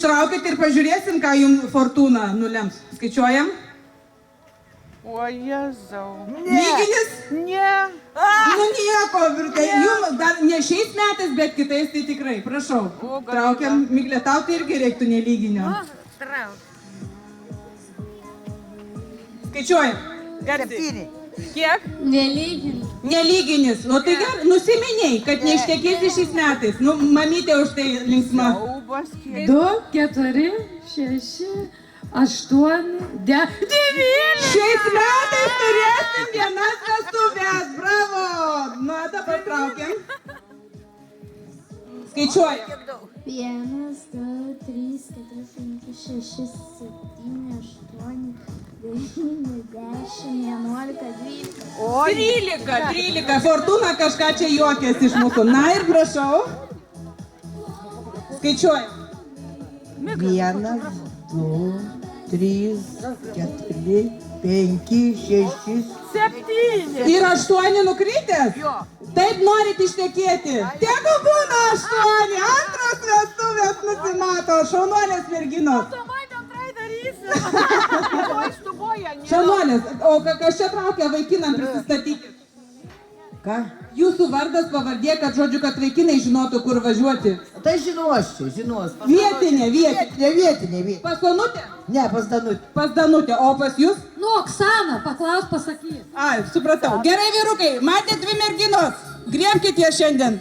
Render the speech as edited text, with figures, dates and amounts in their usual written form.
Traukit ir pažiūrėsim, ką jums fortūna nulems. Skaičiuojam. O Jėzau. Lyginis? Ne. Nu nieko, tai jums dar ne šiais metais, bet kitais tai tikrai. Prašau. Traukiam. Miglė, tau tai irgi reiktų nelyginio. Skaičiuojam. Garsiai. Kiek? Nelyginis. Nelyginis. O tai gerai, nusiminiai, kad neištekėsi šiais metais. Nu, mamytė už tai linksma. Siaubas kiek. 2, 4, 6, 8, 9. Šiais metais turėsim vienas vestuvės. Bravo. Nu, dabar traukiam. Skaičiuojam. 1, 2, 3, 4, 5, 6, 7, 8, 9, 10, 11, 12. O 13. Fortūna kažką čia juokės iš mūsų. Na ir prašau. Skaičiuojam. 1, 2, 3, 4, 5, 6. 7. Ir 8 nukritęs? Jo. Taip norit ištekėti? Tegu būna 8. Antros vestuvės nusimato. Šaunuolės merginos. Šaunuolės, o kas čia traukia vaikinam prisistatykit? Ką? Jūsų vardas, pavardė, kad žodžiu, kad vaikinai žinotų, kur važiuoti. Tai žinos. Vietinė. Ne vietinė. Pas Onutę? Ne, pas Danutę. Pas Danutę, o pas jūs? Nu, Oksana, paklaus, pasakyk. Ai, supratau. Gerai, vyrukai, matėt dvi merginos. Griebkit jas šiandien.